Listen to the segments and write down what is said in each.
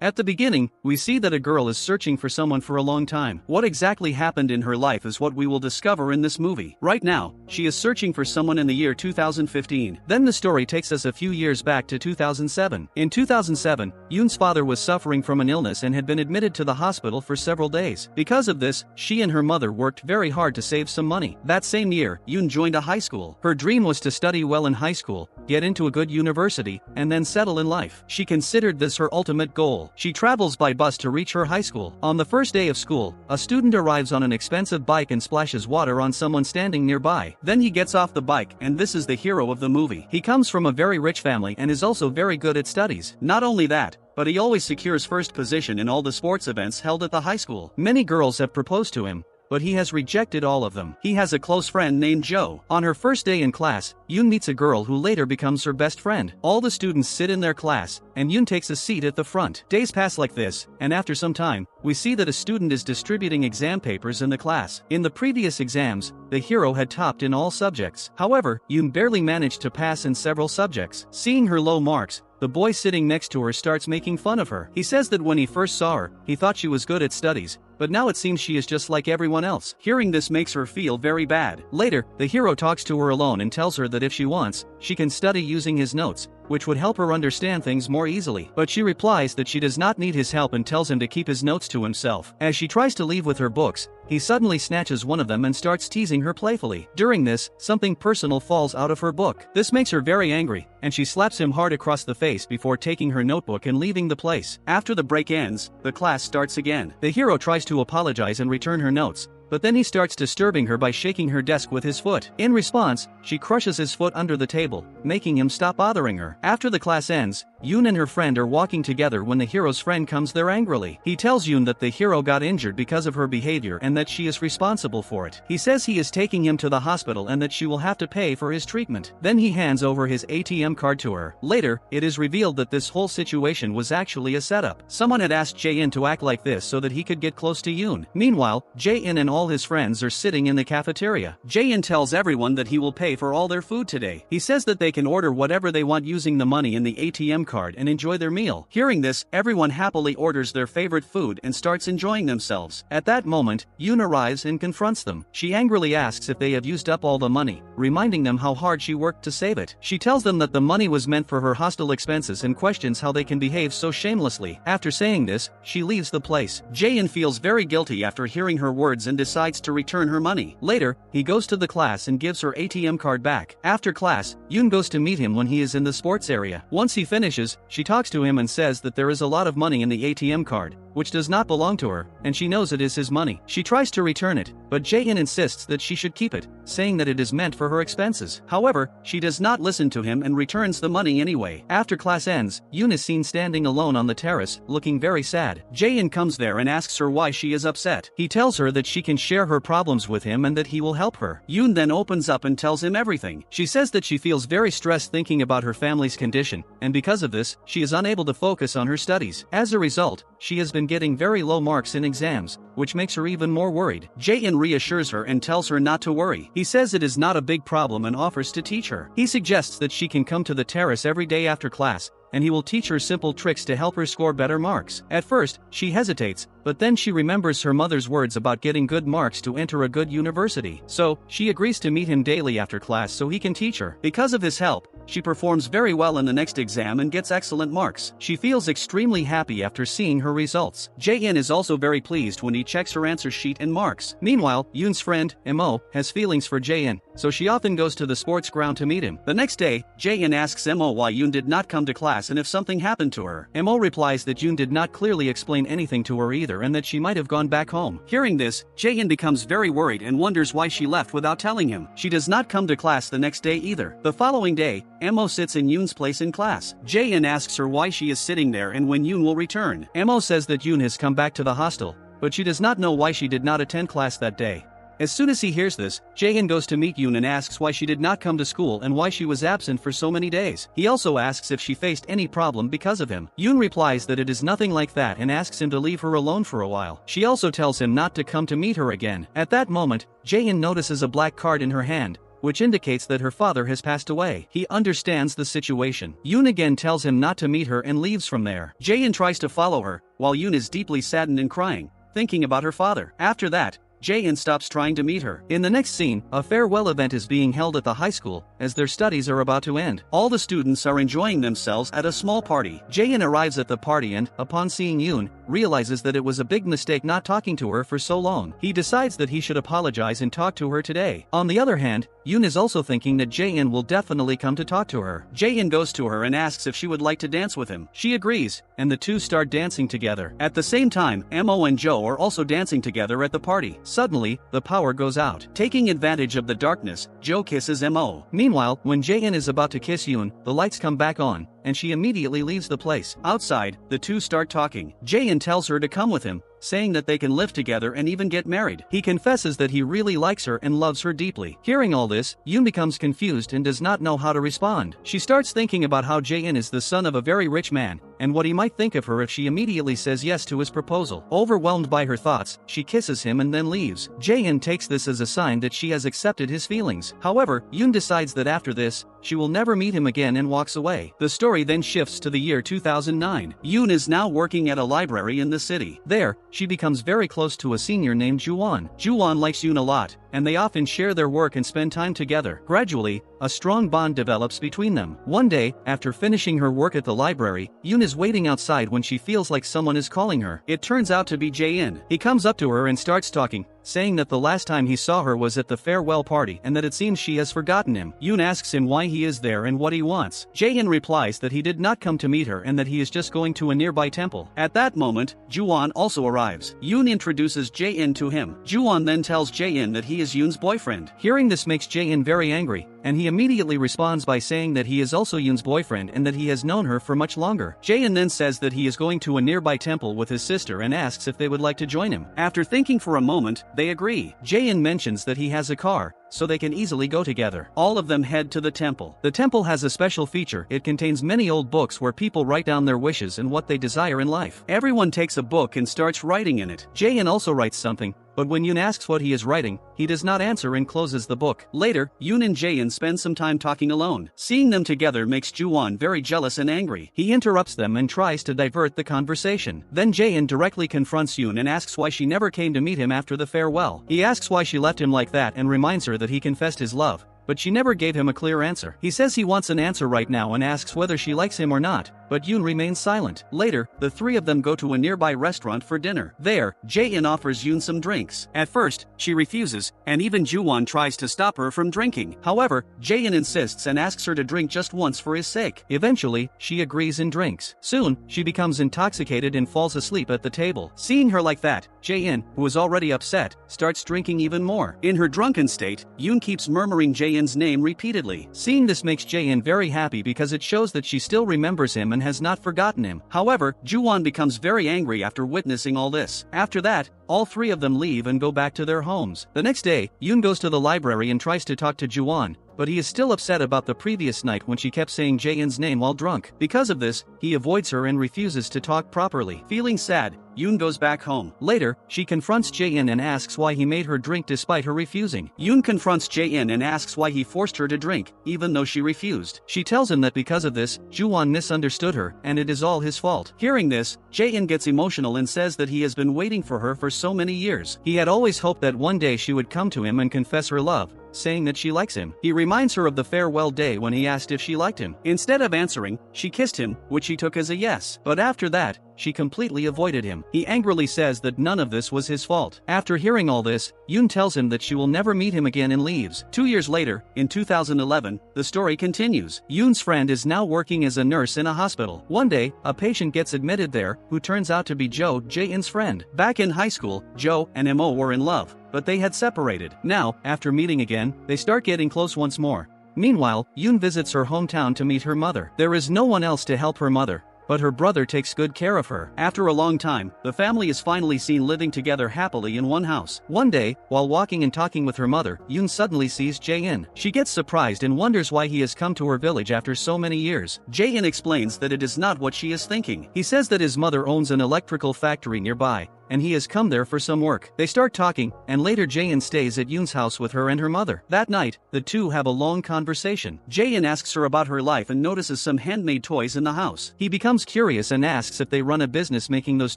At the beginning, we see that a girl is searching for someone for a long time. What exactly happened in her life is what we will discover in this movie. Right now, she is searching for someone in the year 2015. Then the story takes us a few years back to 2007. In 2007, Yoon's father was suffering from an illness and had been admitted to the hospital for several days. Because of this, she and her mother worked very hard to save some money. That same year, Yoon joined a high school. Her dream was to study well in high school, get into a good university, and then settle in life. She considered this her ultimate goal. She travels by bus to reach her high school. On the first day of school, a student arrives on an expensive bike and splashes water on someone standing nearby. Then he gets off the bike, and this is the hero of the movie. He comes from a very rich family and is also very good at studies. Not only that, but he always secures first position in all the sports events held at the high school. Many girls have proposed to him, but he has rejected all of them. He has a close friend named Jo. On her first day in class, Yoon meets a girl who later becomes her best friend. All the students sit in their class, and Yoon takes a seat at the front. Days pass like this, and after some time, we see that a student is distributing exam papers in the class. In the previous exams, the hero had topped in all subjects. However, Yoon barely managed to pass in several subjects. Seeing her low marks, the boy sitting next to her starts making fun of her. He says that when he first saw her, he thought she was good at studies, but now it seems she is just like everyone else. Hearing this makes her feel very bad. Later, the hero talks to her alone and tells her that if she wants, she can study using his notes, which would help her understand things more easily. But she replies that she does not need his help and tells him to keep his notes to himself. As she tries to leave with her books, he suddenly snatches one of them and starts teasing her playfully. During this, something personal falls out of her book. This makes her very angry, and she slaps him hard across the face before taking her notebook and leaving the place. After the break ends, the class starts again. The hero tries to apologize and return her notes, but then he starts disturbing her by shaking her desk with his foot. In response, she crushes his foot under the table, making him stop bothering her. After the class ends, Yoon and her friend are walking together when the hero's friend comes there angrily. He tells Yoon that the hero got injured because of her behavior and that she is responsible for it. He says he is taking him to the hospital and that she will have to pay for his treatment. Then he hands over his ATM card to her. Later, it is revealed that this whole situation was actually a setup. Someone had asked Jae-in to act like this so that he could get close to Yoon. Meanwhile, Jae-in and all his friends are sitting in the cafeteria. Jae-in tells everyone that he will pay for all their food today. He says that they can order whatever they want using the money in the ATM card and enjoy their meal. Hearing this, everyone happily orders their favorite food and starts enjoying themselves. At that moment, Yoon arrives and confronts them. She angrily asks if they have used up all the money, reminding them how hard she worked to save it. She tells them that the money was meant for her hostel expenses and questions how they can behave so shamelessly. After saying this, she leaves the place. Jae-in feels very guilty after hearing her words and decides to return her money. Later, he goes to the class and gives her ATM card back. After class, Yoon goes to meet him when he is in the sports area. Once he finishes, she talks to him and says that there is a lot of money in the ATM card, which does not belong to her, and she knows it is his money. She tries to return it, but Jae-in insists that she should keep it, saying that it is meant for her expenses. However, she does not listen to him and returns the money anyway. After class ends, Yoon is seen standing alone on the terrace, looking very sad. Jae-in comes there and asks her why she is upset. He tells her that she can share her problems with him and that he will help her. Yoon then opens up and tells him everything. She says that she feels very stressed thinking about her family's condition, and because of this, she is unable to focus on her studies. As a result, she has been getting very low marks in exams, which makes her even more worried. Jae-in reassures her and tells her not to worry. He says it is not a big problem and offers to teach her. He suggests that she can come to the terrace every day after class, and he will teach her simple tricks to help her score better marks. At first, she hesitates, but then she remembers her mother's words about getting good marks to enter a good university. So, she agrees to meet him daily after class so he can teach her. Because of his help, she performs very well in the next exam and gets excellent marks. She feels extremely happy after seeing her results. Jae-in is also very pleased when he checks her answer sheet and marks. Meanwhile, Yoon's friend, Mo, has feelings for Jae-in, so she often goes to the sports ground to meet him. The next day, Jae-in asks Mo why Yoon did not come to class and if something happened to her. Mo replies that Yoon did not clearly explain anything to her either and that she might have gone back home. Hearing this, Jae-in becomes very worried and wonders why she left without telling him. She does not come to class the next day either. The following day, Mo sits in Yoon's place in class. Jae-in asks her why she is sitting there and when Yoon will return. Mo says that Yoon has come back to the hostel, but she does not know why she did not attend class that day. As soon as he hears this, Jae-in goes to meet Yoon and asks why she did not come to school and why she was absent for so many days. He also asks if she faced any problem because of him. Yoon replies that it is nothing like that and asks him to leave her alone for a while. She also tells him not to come to meet her again. At that moment, Jae-in notices a black card in her hand, which indicates that her father has passed away. He understands the situation. Yoon again tells him not to meet her and leaves from there. Jae-in tries to follow her, while Yoon is deeply saddened and crying, thinking about her father. After that, Jae-in stops trying to meet her. In the next scene, a farewell event is being held at the high school, as their studies are about to end. All the students are enjoying themselves at a small party. Jae-in arrives at the party and, upon seeing Yoon, realizes that it was a big mistake not talking to her for so long. He decides that he should apologize and talk to her today. On the other hand, Yoon is also thinking that Jae-in will definitely come to talk to her. Jae-in goes to her and asks if she would like to dance with him. She agrees, and the two start dancing together. At the same time, Mo and Jo are also dancing together at the party. Suddenly, the power goes out. Taking advantage of the darkness, Jo kisses Mo. Meanwhile, when Jae-in is about to kiss Yoon, the lights come back on, and she immediately leaves the place. Outside, the two start talking. Jae-in tells her to come with him, saying that they can live together and even get married. He confesses that he really likes her and loves her deeply. Hearing all this, Yoon becomes confused and does not know how to respond. She starts thinking about how Jae-in is the son of a very rich man, and what he might think of her if she immediately says yes to his proposal. Overwhelmed by her thoughts, she kisses him and then leaves. Jae-in takes this as a sign that she has accepted his feelings. However, Yoon decides that after this, she will never meet him again and walks away. The story then shifts to the year 2009. Yoon is now working at a library in the city. There, she becomes very close to a senior named Ju-won. Ju-won likes Yoon a lot, and they often share their work and spend time together. Gradually, a strong bond develops between them. One day, after finishing her work at the library, Yoon is waiting outside when she feels like someone is calling her. It turns out to be Jae-in. He comes up to her and starts talking, saying that the last time he saw her was at the farewell party and that it seems she has forgotten him. Yoon asks him why he is there and what he wants. Jae-in replies that he did not come to meet her and that he is just going to a nearby temple. At that moment, Ju-won also arrives. Yoon introduces Jae-in to him. Ju-won then tells Jae-in that he is Yoon's boyfriend. Hearing this makes Jae-in very angry, and he immediately responds by saying that he is also Yoon's boyfriend and that he has known her for much longer. Jae-in then says that he is going to a nearby temple with his sister and asks if they would like to join him. After thinking for a moment, they agree. Jae-in mentions that he has a car, so they can easily go together. All of them head to the temple. The temple has a special feature. It contains many old books where people write down their wishes and what they desire in life. Everyone takes a book and starts writing in it. Jae-in also writes something, but when Yoon asks what he is writing, he does not answer and closes the book. Later, Yoon and Jae-in spend some time talking alone. Seeing them together makes Ju-won very jealous and angry. He interrupts them and tries to divert the conversation. Then Jae-in directly confronts Yoon and asks why she never came to meet him after the farewell. He asks why she left him like that and reminds her that he confessed his love, but she never gave him a clear answer. He says he wants an answer right now and asks whether she likes him or not, but Yoon remains silent. Later, the three of them go to a nearby restaurant for dinner. There, Jae-in offers Yoon some drinks. At first, she refuses, and even Ju-won tries to stop her from drinking. However, Jae-in insists and asks her to drink just once for his sake. Eventually, she agrees and drinks. Soon, she becomes intoxicated and falls asleep at the table. Seeing her like that, Jae-in, who is already upset, starts drinking even more. In her drunken state, Yoon keeps murmuring Jae-in's name repeatedly. Seeing this makes Jae-in very happy because it shows that she still remembers him and has not forgotten him. However, Ju-won becomes very angry after witnessing all this. After that, all three of them leave and go back to their homes. The next day, Yoon goes to the library and tries to talk to Ju-won, but he is still upset about the previous night when she kept saying Jae-in's name while drunk. Because of this, he avoids her and refuses to talk properly. Feeling sad, Yoon goes back home. Later, she confronts Jae-in and asks why he made her drink despite her refusing. Yoon confronts Jae-in and asks why he forced her to drink, even though she refused. She tells him that because of this, Ju-won misunderstood her, and it is all his fault. Hearing this, Jae-in gets emotional and says that he has been waiting for her for so many years. He had always hoped that one day she would come to him and confess her love, saying that she likes him. He reminds her of the farewell day when he asked if she liked him. Instead of answering, she kissed him, which he took as a yes. But after that, she completely avoided him. He angrily says that none of this was his fault. After hearing all this, Yoon tells him that she will never meet him again and leaves. 2 years later, in 2011, the story continues. Yoon's friend is now working as a nurse in a hospital. One day, a patient gets admitted there, who turns out to be Jo, Jae-in's friend. Back in high school, Jo and Mo were in love, but they had separated. Now, after meeting again, they start getting close once more. Meanwhile, Yoon visits her hometown to meet her mother. There is no one else to help her mother, but her brother takes good care of her. After a long time, the family is finally seen living together happily in one house. One day, while walking and talking with her mother, Yoon suddenly sees Jae-in. She gets surprised and wonders why he has come to her village after so many years. Jae-in explains that it is not what she is thinking. He says that his mother owns an electrical factory nearby, and he has come there for some work. They start talking, and later Jae-in stays at Yoon's house with her and her mother. That night, the two have a long conversation. Jae-in asks her about her life and notices some handmade toys in the house. He becomes curious and asks if they run a business making those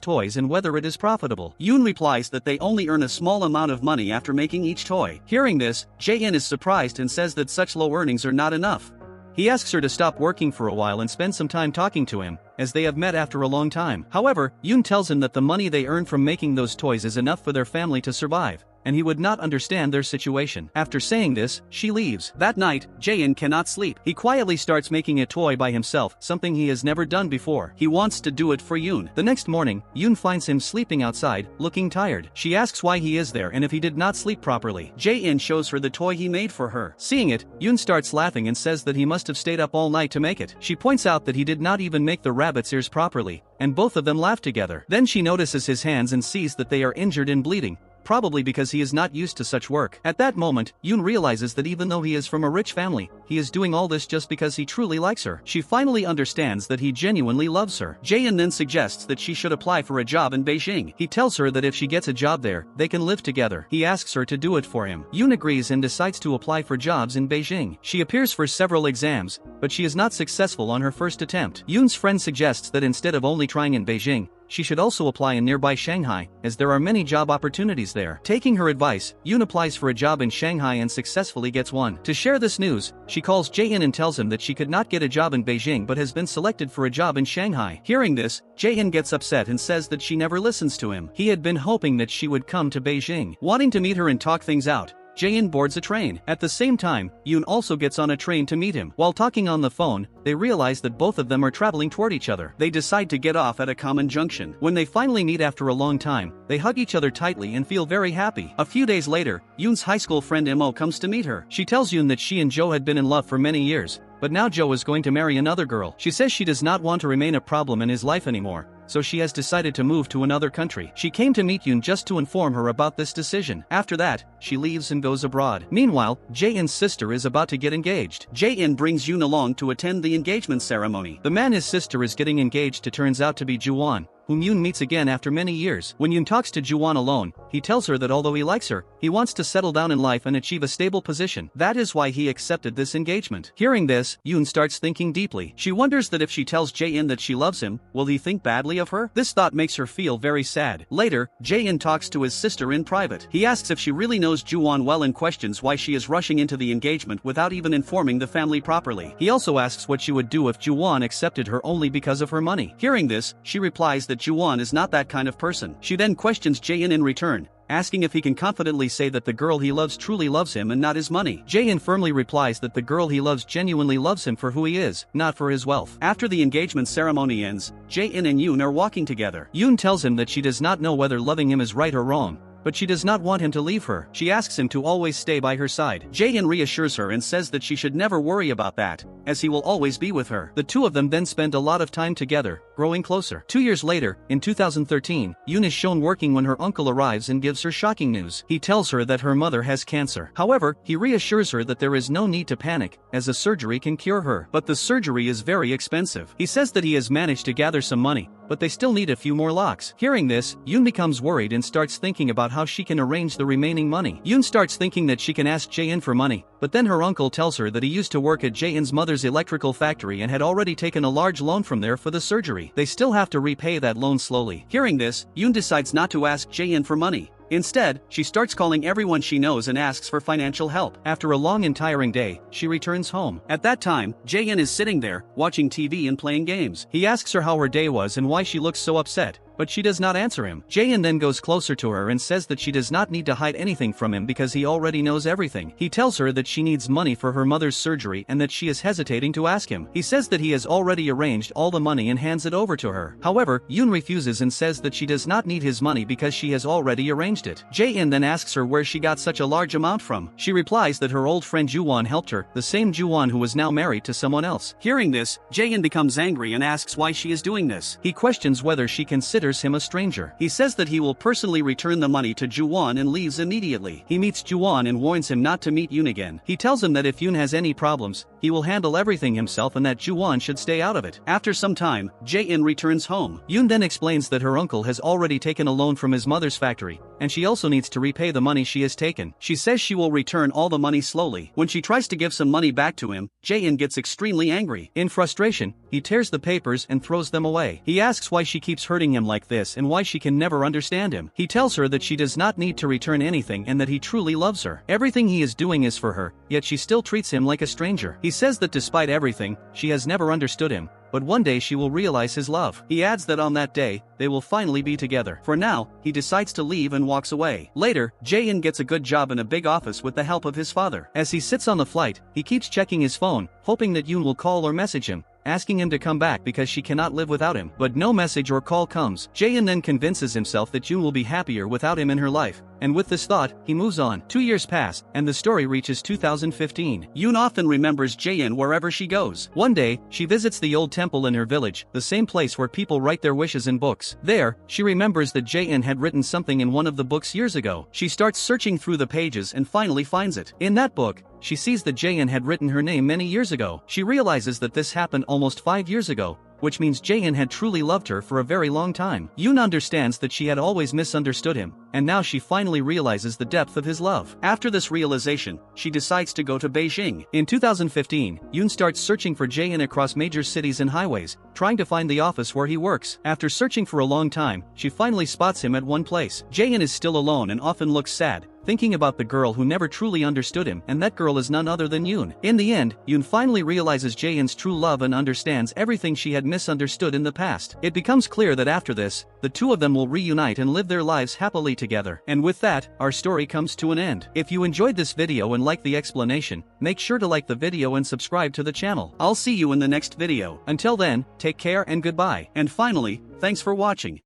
toys and whether it is profitable. Yoon replies that they only earn a small amount of money after making each toy. Hearing this, Jae-in is surprised and says that such low earnings are not enough. He asks her to stop working for a while and spend some time talking to him, as they have met after a long time. However, Yoon tells him that the money they earn from making those toys is enough for their family to survive, and he would not understand their situation. After saying this, she leaves. That night, Jae-in cannot sleep. He quietly starts making a toy by himself, something he has never done before. He wants to do it for Yoon. The next morning, Yoon finds him sleeping outside, looking tired. She asks why he is there and if he did not sleep properly. Jae-in shows her the toy he made for her. Seeing it, Yoon starts laughing and says that he must have stayed up all night to make it. She points out that he did not even make the rabbit's ears properly, and both of them laugh together. Then she notices his hands and sees that they are injured and bleeding, probably because he is not used to such work. At that moment, Yoon realizes that even though he is from a rich family, he is doing all this just because he truly likes her. She finally understands that he genuinely loves her. Jae-in then suggests that she should apply for a job in Beijing. He tells her that if she gets a job there, they can live together. He asks her to do it for him. Yoon agrees and decides to apply for jobs in Beijing. She appears for several exams, but she is not successful on her first attempt. Yoon's friend suggests that instead of only trying in Beijing, she should also apply in nearby Shanghai, as there are many job opportunities there. Taking her advice, Yoon applies for a job in Shanghai and successfully gets one. To share this news, she calls Jae-in and tells him that she could not get a job in Beijing but has been selected for a job in Shanghai. Hearing this, Jae-in gets upset and says that she never listens to him. He had been hoping that she would come to Beijing. Wanting to meet her and talk things out, Jae-in boards a train. At the same time, Yoon also gets on a train to meet him. While talking on the phone, they realize that both of them are traveling toward each other. They decide to get off at a common junction. When they finally meet after a long time, they hug each other tightly and feel very happy. A few days later, Yoon's high school friend Mo comes to meet her. She tells Yoon that she and Jo had been in love for many years, but now Jo is going to marry another girl. She says she does not want to remain a problem in his life anymore, so she has decided to move to another country. She came to meet Yoon just to inform her about this decision. After that, she leaves and goes abroad. Meanwhile, Jae-in's sister is about to get engaged. Jae-in brings Yoon along to attend the engagement ceremony. The man his sister is getting engaged to turns out to be Ju-won, whom Yoon meets again after many years. When Yoon talks to Ju-won alone, he tells her that although he likes her, he wants to settle down in life and achieve a stable position. That is why he accepted this engagement. Hearing this, Yoon starts thinking deeply. She wonders that if she tells Jae-in that she loves him, will he think badly of her? This thought makes her feel very sad. Later, Jae-in talks to his sister in private. He asks if she really knows Ju-won well and questions why she is rushing into the engagement without even informing the family properly. He also asks what she would do if Ju-won accepted her only because of her money. Hearing this, she replies that Ju-won is not that kind of person. She then questions Jae-in in return, asking if he can confidently say that the girl he loves truly loves him and not his money. Jae-in firmly replies that the girl he loves genuinely loves him for who he is, not for his wealth. After the engagement ceremony ends, Jae-in and Yoon are walking together. Yoon tells him that she does not know whether loving him is right or wrong, but she does not want him to leave her. She asks him to always stay by her side. Jae-in reassures her and says that she should never worry about that, as he will always be with her. The two of them then spend a lot of time together, growing closer. 2 years later, in 2013, Yoon is shown working when her uncle arrives and gives her shocking news. He tells her that her mother has cancer. However, he reassures her that there is no need to panic, as a surgery can cure her. But the surgery is very expensive. He says that he has managed to gather some money, but they still need a few more locks. Hearing this, Yoon becomes worried and starts thinking about how she can arrange the remaining money. Yoon starts thinking that she can ask Jae-in for money, but then her uncle tells her that he used to work at Jae-in's mother's electrical factory and had already taken a large loan from there for the surgery. They still have to repay that loan slowly. Hearing this, Yoon decides not to ask Jae-in for money. Instead, she starts calling everyone she knows and asks for financial help. After a long and tiring day, she returns home. At that time, Jae-in is sitting there, watching TV and playing games. He asks her how her day was and why she looks so upset, but she does not answer him. Jae-in then goes closer to her and says that she does not need to hide anything from him because he already knows everything. He tells her that she needs money for her mother's surgery and that she is hesitating to ask him. He says that he has already arranged all the money and hands it over to her. However, Yoon refuses and says that she does not need his money because she has already arranged it. Jae-in then asks her where she got such a large amount from. She replies that her old friend Ju-won helped her, the same Ju-won who was now married to someone else. Hearing this, Jae-in becomes angry and asks why she is doing this. He questions whether she considers him a stranger. He says that he will personally return the money to Ju-won and leaves immediately. He meets Ju-won and warns him not to meet Yoon again. He tells him that if Yoon has any problems, he will handle everything himself and that Ju-won should stay out of it. After some time, Jae-in returns home. Yoon then explains that her uncle has already taken a loan from his mother's factory, and she also needs to repay the money she has taken. She says she will return all the money slowly. When she tries to give some money back to him, Jae-in gets extremely angry. In frustration, he tears the papers and throws them away. He asks why she keeps hurting him like this and why she can never understand him. He tells her that she does not need to return anything and that he truly loves her. Everything he is doing is for her, yet she still treats him like a stranger. He says that despite everything, she has never understood him, but one day she will realize his love. He adds that on that day, they will finally be together. For now, he decides to leave and walks away. Later, Jae-in gets a good job in a big office with the help of his father. As he sits on the flight, he keeps checking his phone, hoping that Yoon will call or message him, asking him to come back because she cannot live without him. But no message or call comes. Jae-in then convinces himself that Yoon will be happier without him in her life, and with this thought, he moves on. 2 years pass, and the story reaches 2015. Yoon often remembers Jae-in wherever she goes. One day, she visits the old temple in her village, the same place where people write their wishes in books. There, she remembers that Jae-in had written something in one of the books years ago. She starts searching through the pages and finally finds it. In that book, she sees that Jae-in had written her name many years ago. She realizes that this happened almost 5 years ago, which means Jae-in had truly loved her for a very long time. Yoon understands that she had always misunderstood him, and now she finally realizes the depth of his love. After this realization, she decides to go to Beijing. In 2015, Yoon starts searching for Jae-in across major cities and highways, trying to find the office where he works. After searching for a long time, she finally spots him at one place. Jae-in is still alone and often looks sad, thinking about the girl who never truly understood him, and that girl is none other than Yoon. In the end, Yoon finally realizes Jae-in's true love and understands everything she had misunderstood in the past. It becomes clear that after this, the two of them will reunite and live their lives happily together. And with that, our story comes to an end. If you enjoyed this video and liked the explanation, make sure to like the video and subscribe to the channel. I'll see you in the next video. Until then, take care and goodbye. And finally, thanks for watching.